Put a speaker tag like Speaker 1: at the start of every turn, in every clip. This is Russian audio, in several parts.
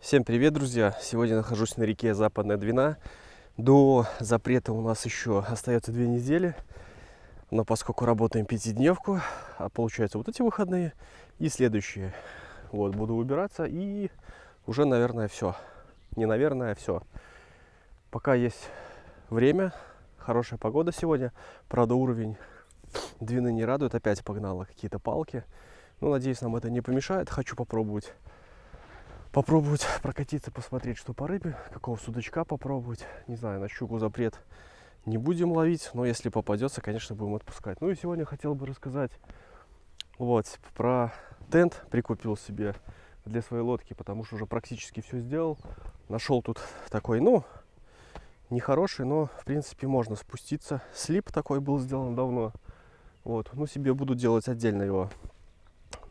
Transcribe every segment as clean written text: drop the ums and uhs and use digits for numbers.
Speaker 1: Всем привет, друзья! Сегодня нахожусь на реке Западная Двина. До запрета у нас еще остается 2 недели. Но поскольку работаем пятидневку, а получается вот эти выходные и следующие. Вот, буду убираться и уже, наверное, все. Не наверное, а все. Пока есть время, хорошая погода сегодня. Правда, уровень Двины не радует. Опять погнала какие-то палки. Ну, надеюсь, нам это не помешает. Хочу попробовать прокатиться, посмотреть, что по рыбе, какого судачка попробовать. Не знаю, на щуку запрет не будем ловить, но если попадется, конечно, будем отпускать. Ну и сегодня хотел бы рассказать вот про тент. Прикупил себе для своей лодки, потому что уже практически все сделал. Нашел тут такой, нехороший, но в принципе можно спуститься. Слип такой был сделан давно. Вот, ну себе буду делать отдельно его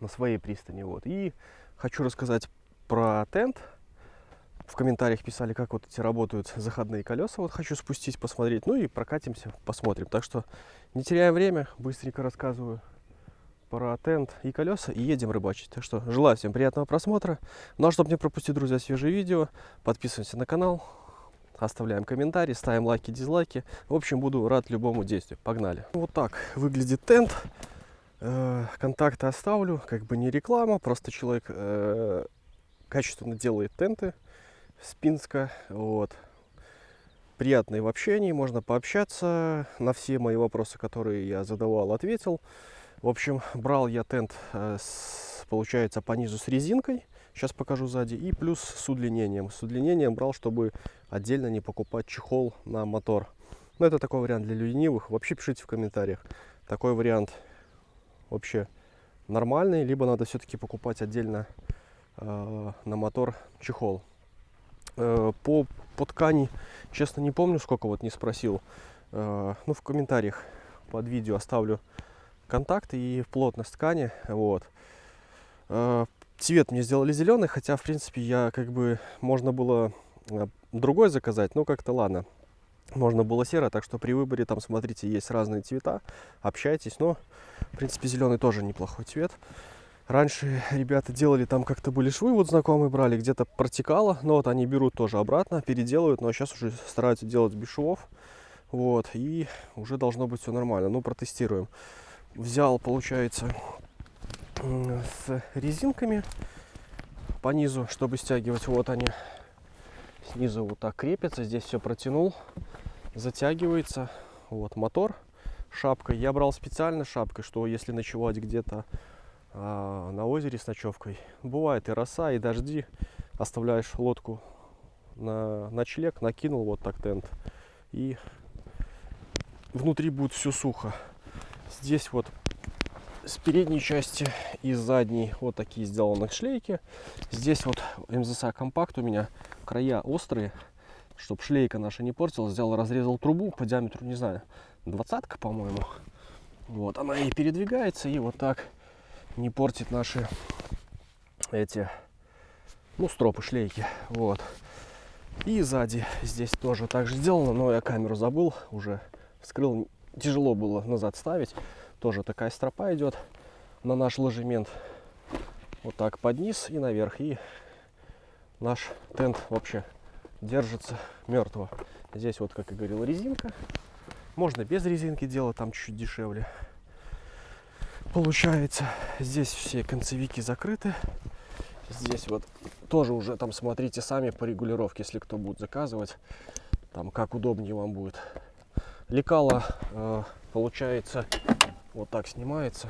Speaker 1: на своей пристани. Вот. И хочу рассказать про тент. В комментариях писали, как вот эти работают заходные колеса. Вот хочу спустить, посмотреть. Ну и прокатимся, посмотрим. Так что не теряем время, быстренько рассказываю про тент и колеса и едем рыбачить. Так что желаю всем приятного просмотра. Ну а чтобы не пропустить, друзья, свежие видео, подписываемся на канал, оставляем комментарии, ставим лайки, дизлайки. В общем, буду рад любому действию. Погнали. Вот так выглядит тент. Контакты оставлю, как бы не реклама, просто человек качественно делает тенты с Пинска. Вот. Приятный в общении, можно пообщаться. На все мои вопросы, которые я задавал, ответил. В общем, брал я тент, получается, по низу с резинкой. Сейчас покажу сзади. И плюс с удлинением. С удлинением брал, чтобы отдельно не покупать чехол на мотор. Но это такой вариант для ленивых. Вообще пишите в комментариях. Такой вариант вообще нормальный. Либо надо все-таки покупать отдельно на мотор чехол. По ткани, честно, не помню, сколько, вот не спросил. Ну, в комментариях под видео оставлю контакты и плотность ткани. Вот. Цвет мне сделали зеленый, хотя, в принципе, я можно было другой заказать, но как-то ладно. Можно было серое, так что при выборе там, смотрите, есть разные цвета, общайтесь. Но, в принципе, зеленый тоже неплохой цвет. Раньше ребята делали, там как-то были швы, вот знакомые брали, где-то протекало, но вот они берут тоже обратно, переделывают, но сейчас уже стараются делать без швов. Вот, и уже должно быть все нормально. Ну, протестируем. Взял, получается, с резинками по низу, чтобы стягивать. Вот они снизу вот так крепятся, здесь все протянул, затягивается. Вот мотор шапкой. Я брал специально шапкой, что если ночевать где-то на озере с ночевкой, бывает и роса, и дожди, оставляешь лодку на ночлег, накинул вот так тент, и внутри будет все сухо. Здесь вот с передней части и с задней вот такие сделаны шлейки. Здесь вот МЗС компакт у меня, края острые, чтобы шлейка наша не портилась. Взял, разрезал трубу по диаметру, не знаю, 20-ка, по-моему. Вот, она и передвигается, и вот так не портит наши эти, стропы, шлейки. Вот. И сзади здесь тоже так же сделано, но я камеру забыл, уже вскрыл, тяжело было назад ставить. Тоже такая стропа идет на наш ложемент. Вот так под низ и наверх. И наш тент вообще держится мертво. Здесь вот, как и говорил, резинка. Можно без резинки делать, там чуть-чуть дешевле. Получается, здесь все концевики закрыты. Здесь вот тоже уже там смотрите сами по регулировке, если кто будет заказывать, там как удобнее вам будет. Лекало получается вот так снимается.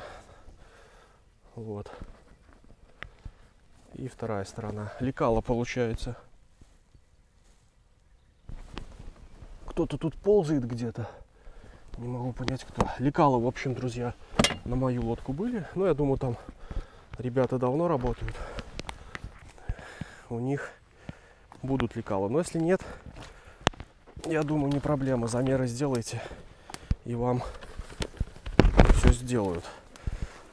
Speaker 1: Вот. И вторая сторона. Лекало получается. Кто-то тут ползает где-то. Не могу понять, кто. Лекала, в общем, друзья, на мою лодку были. Но я думаю, там ребята давно работают. У них будут лекала. Но если нет, я думаю, не проблема. Замеры сделайте, и вам все сделают.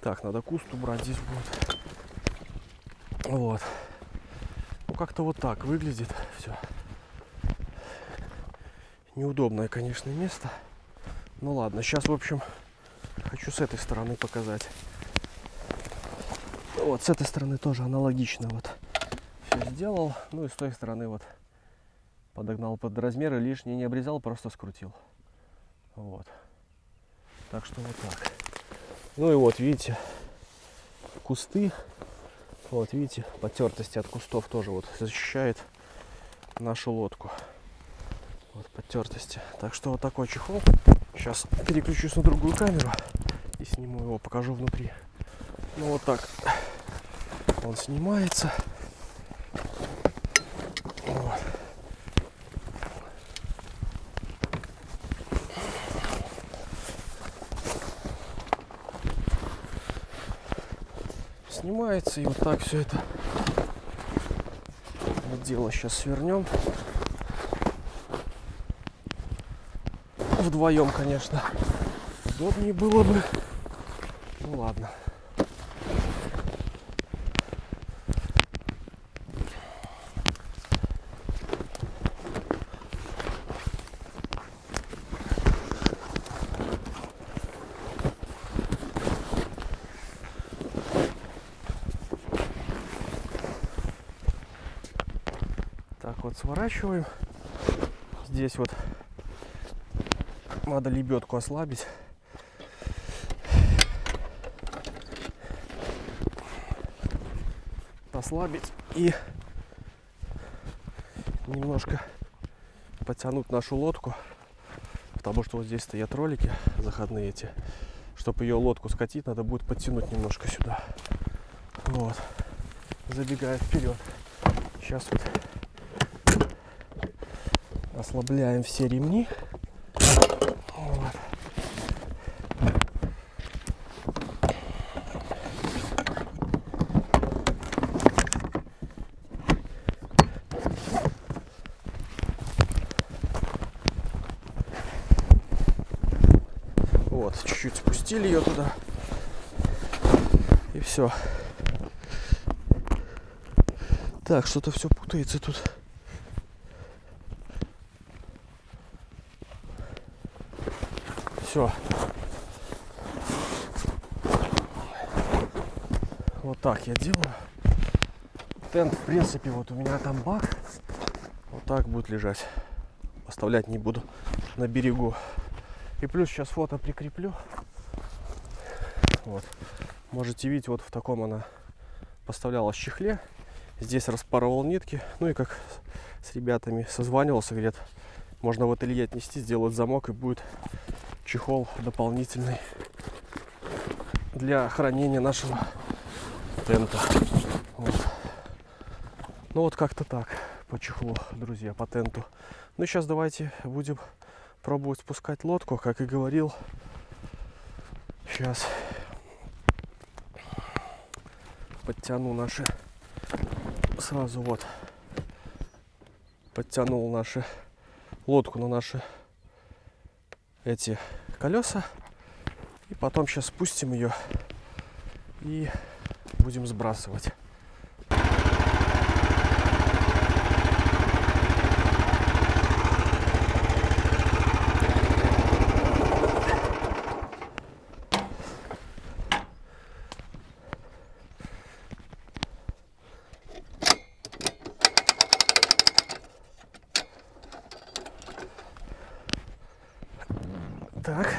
Speaker 1: Так, надо куст убрать, здесь будет. Вот. Ну, как-то вот так выглядит все. Неудобное, конечно, место. Ну ладно, сейчас, в общем, хочу с этой стороны показать. Вот с этой стороны тоже аналогично. Вот все сделал. Ну и с той стороны вот подогнал под размеры, лишнее не обрезал, просто скрутил. Вот. Так что вот так. Ну и вот видите, кусты. Вот видите, потертости от кустов тоже вот защищает нашу лодку. Вот потертости. Так что вот такой чехол. Сейчас переключусь на другую камеру и сниму его, покажу внутри. Ну вот так он снимается. Вот. Снимается, и вот так все это вот дело сейчас свернем. Вдвоем, конечно, удобнее было бы. Ну ладно. Так вот сворачиваем. Здесь вот надо лебедку ослабить. Ослабить и немножко подтянуть нашу лодку, потому что вот здесь стоят ролики заходные эти. Чтобы ее лодку скатить, надо будет подтянуть немножко сюда. Вот. Забегая вперед. Сейчас вот ослабляем все ремни. Вот. Вот, чуть-чуть спустили ее туда. И все. Так, что-то все путается тут. Все. Вот так я делаю. Тент, в принципе, вот у меня там бак. Вот так будет лежать. Оставлять не буду на берегу. И плюс сейчас фото прикреплю. Вот. Можете видеть, вот в таком она поставлялась в чехле. Здесь распарывал нитки. Ну и как с ребятами созванивался, говорят, можно в ателье отнести, сделать замок, и будет чехол дополнительный для хранения нашего тента. Вот. Ну вот как-то так по чехлу, друзья, по тенту. Ну и сейчас давайте будем пробовать спускать лодку, как и говорил. Сейчас подтяну наши, сразу вот подтянул наши лодку на наши эти колеса, и потом сейчас спустим ее и будем сбрасывать. Так.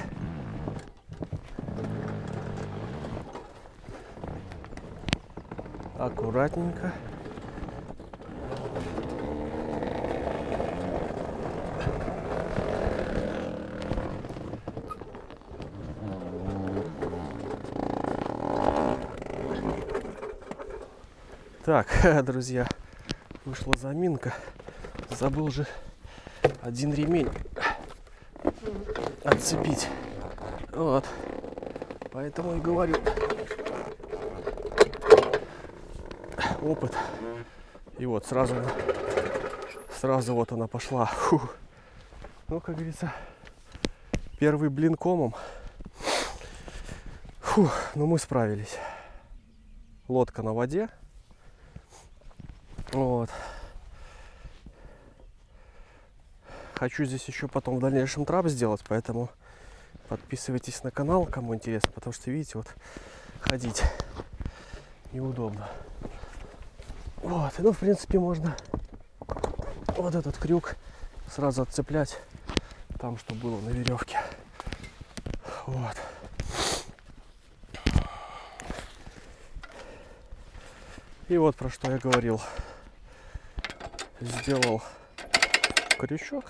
Speaker 1: Аккуратненько. Так, друзья, вышла заминка. Забыл же один ремень отцепить. Вот. Поэтому и говорю. Опыт. И вот сразу вот она пошла. Фух. Ну, как говорится, первый блин комом. Фух, ну мы справились. Лодка на воде. Вот. Хочу здесь еще потом в дальнейшем трап сделать, поэтому подписывайтесь на канал, кому интересно, потому что, видите, вот ходить неудобно. Вот, ну, в принципе, можно вот этот крюк сразу отцеплять там, что было на веревке. Вот. И вот про что я говорил. Сделал крючок.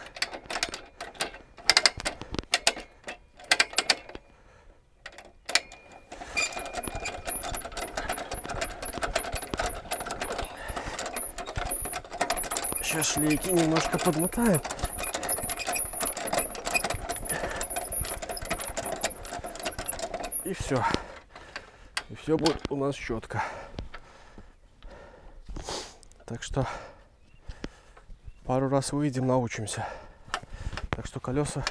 Speaker 1: Сейчас шлейки немножко подмотаем. И все. И все будет у нас четко. Так что пару раз выйдем, научимся. Так что колеса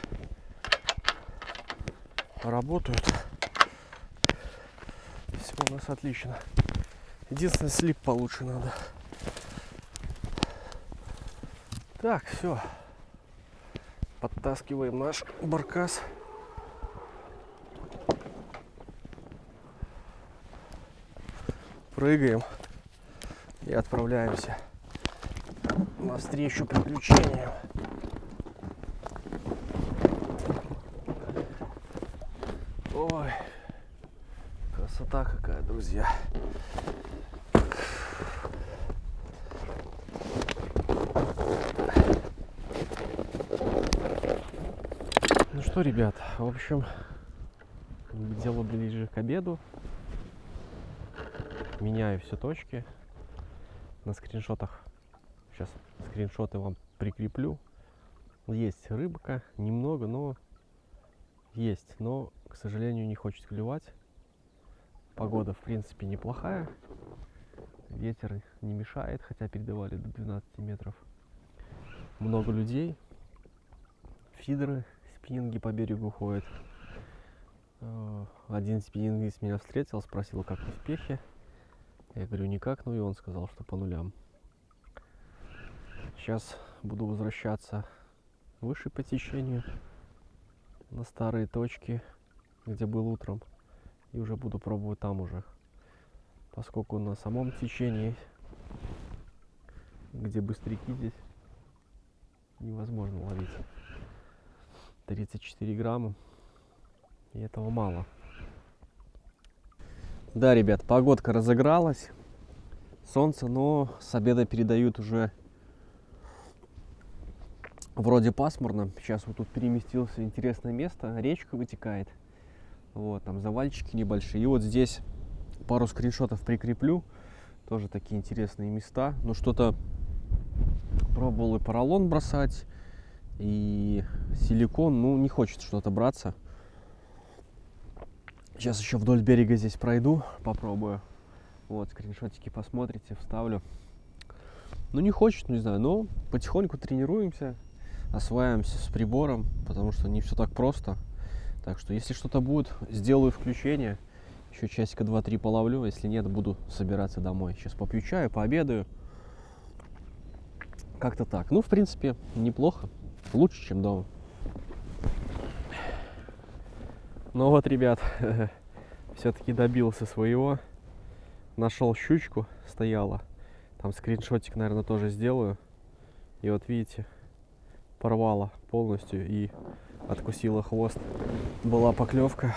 Speaker 1: работают. Все у нас отлично. Единственное, слип получше надо. Так, все. Подтаскиваем наш баркас. Прыгаем и отправляемся навстречу приключениям. Ой, красота какая, друзья. Ну что, ребят, в общем, дело ближе к обеду. Меняю все точки на скриншотах. Сейчас скриншоты вам прикреплю. Есть рыбка, немного, но есть. Но, к сожалению, не хочет клевать. Погода, в принципе, неплохая. Ветер не мешает, хотя передавали до 12 метров. Много людей. Фидеры, спиннинги по берегу ходят. Один спиннингист меня встретил, спросил, как успехи. Я говорю, никак, ну и он сказал, что по нулям. Сейчас буду возвращаться выше по течению на старые точки, где был утром. И уже буду пробовать там уже. Поскольку на самом течении, где быстряки здесь, невозможно ловить. 34 грамма. И этого мало. Да, ребят, погодка разыгралась. Солнце, но с обеда передают уже вроде пасмурно. Сейчас вот тут переместился интересное место. Речка вытекает. Вот, там завальчики небольшие. И вот здесь пару скриншотов прикреплю. Тоже такие интересные места. Ну, что-то пробовал и поролон бросать, и силикон. Ну, не хочет что-то браться. Сейчас еще вдоль берега здесь пройду, попробую. Вот, скриншотики посмотрите, вставлю. Ну, не хочет, не знаю, но потихоньку тренируемся, осваиваемся с прибором, потому что не все так просто. Так что, если что-то будет, сделаю включение. Еще часика 2-3 половлю, если нет, буду собираться домой. Сейчас попью чаю, пообедаю. Как-то так. Ну, в принципе, неплохо. Лучше, чем дома. Ну вот, ребят, все-таки добился своего. Нашел щучку, стояла. Там скриншотик, наверное, тоже сделаю. И вот видите, порвала полностью и откусила хвост. Была поклевка.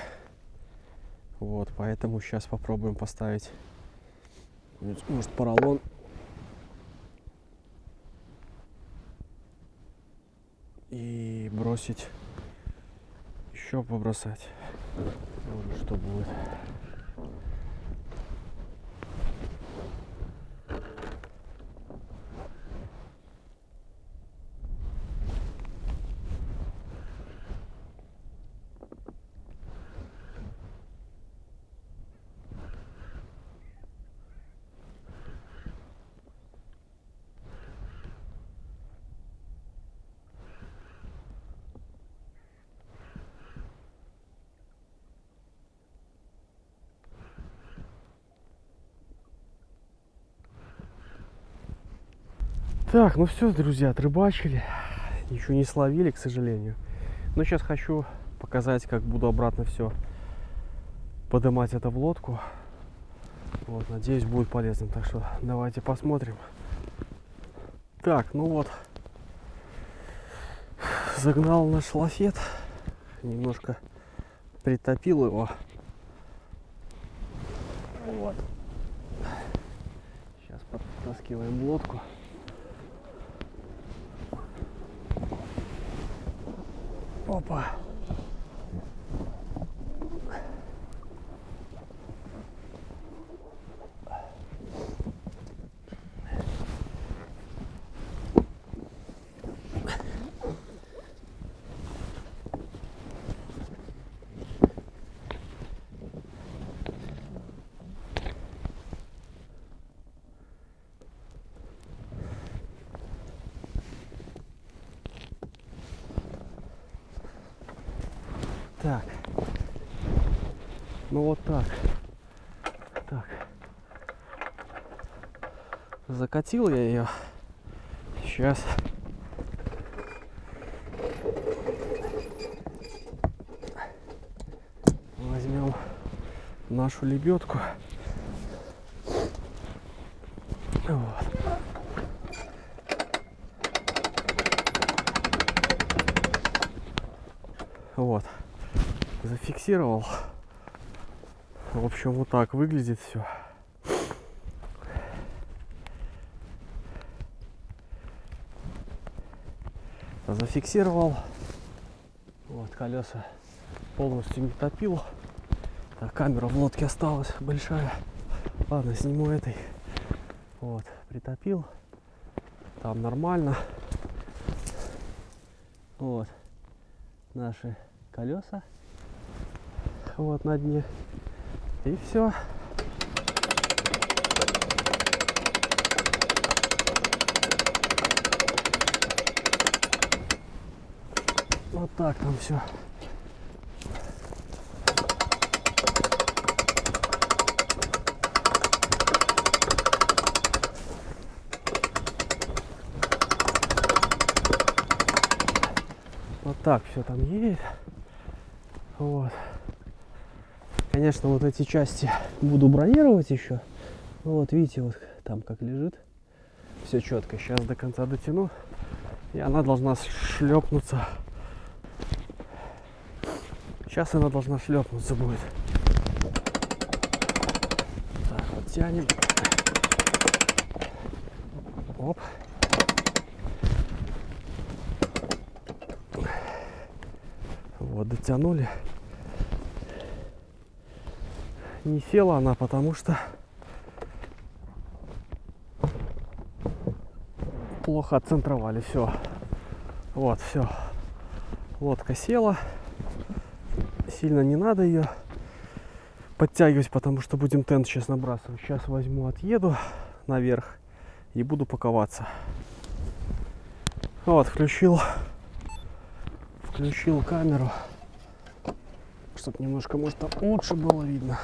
Speaker 1: Вот, поэтому сейчас попробуем поставить, может, поролон. И бросить. Еще побросать. Вот что будет. Так, ну все, друзья, отрыбачили. Ничего не словили, к сожалению. Но сейчас хочу показать, как буду обратно все поднимать это в лодку. Вот, надеюсь, будет полезно. Так что давайте посмотрим. Так, ну вот. Загнал наш лафет. Немножко притопил его. Вот. Сейчас подтаскиваем лодку. Опа. Так. Ну вот так. Так. Закатил я ее. Сейчас. Возьмем нашу лебедку. Вот. Вот. Зафиксировал. В общем, вот так выглядит все. Зафиксировал. Вот, колеса полностью не топил. Так, камера в лодке осталась большая. Ладно, сниму этой. Вот, притопил. Там нормально. Вот наши колеса. Вот на дне. И все. Вот так там все. Вот так все там едет. Вот. Конечно, вот эти части буду бронировать еще. Вот видите, вот там как лежит. Все четко. Сейчас до конца дотяну. И она должна шлепнуться. Сейчас она должна шлепнуться будет. Так, вот тянем. Оп. Вот, дотянули. Не села она, потому что плохо отцентровали. Все. Вот, все. Лодка села. Сильно не надо ее подтягивать, потому что будем тент сейчас набрасывать. Сейчас возьму, отъеду наверх и буду паковаться. Вот, включил камеру, чтобы немножко, может, там лучше было видно.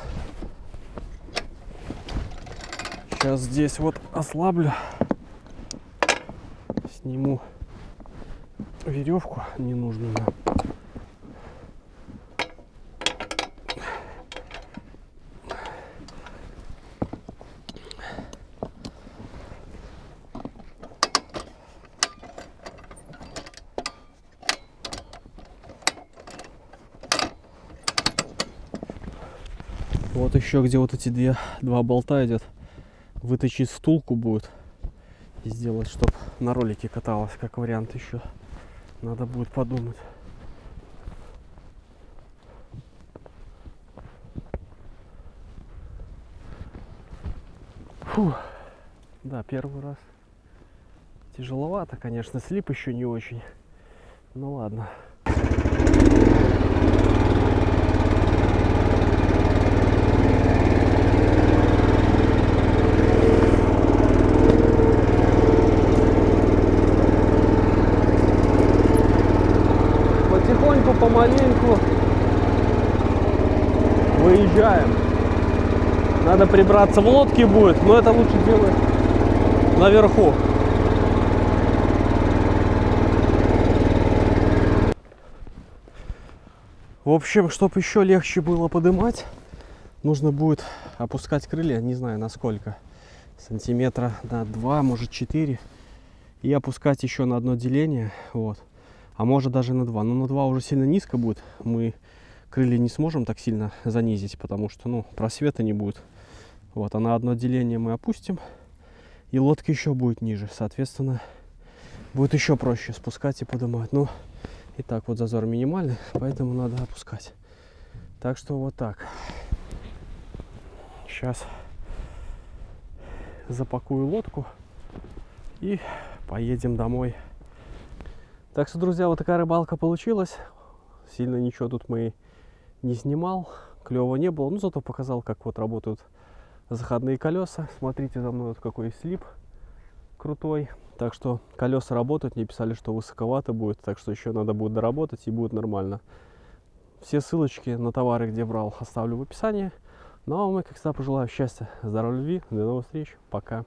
Speaker 1: Сейчас здесь вот ослаблю, сниму веревку ненужную. Вот еще где вот эти два болта идет, выточить втулку будет и сделать, чтобы на ролике каталась, как вариант еще. Надо будет подумать. Фу. Да, первый раз. Тяжеловато, конечно, слип еще не очень. Ну ладно. Потихоньку, помаленьку выезжаем. Надо прибраться в лодке будет, но это лучше делать наверху. В общем, чтобы еще легче было поднимать, нужно будет опускать крылья, не знаю насколько, сантиметра на 2, может 4, и опускать еще на одно деление, вот, а может даже на 2, но на 2 уже сильно низко будет, мы крылья не сможем так сильно занизить, потому что, ну, просвета не будет, вот, а на одно деление мы опустим, и лодка еще будет ниже, соответственно, будет еще проще спускать и поднимать. Ну, и так вот зазор минимальный, поэтому надо опускать. Так что вот так. Сейчас запакую лодку и поедем домой. Так что, друзья, вот такая рыбалка получилась. Сильно ничего тут мы не снимал, клёво не было. Ну, зато показал, как вот работают заходные колеса. Смотрите за мной, вот какой слип крутой. Так что колеса работают, мне писали, что высоковато будет, так что еще надо будет доработать и будет нормально. Все ссылочки на товары, где брал, оставлю в описании. Ну а вам, как всегда, пожелаю счастья, здоровья, любви. До новых встреч. Пока.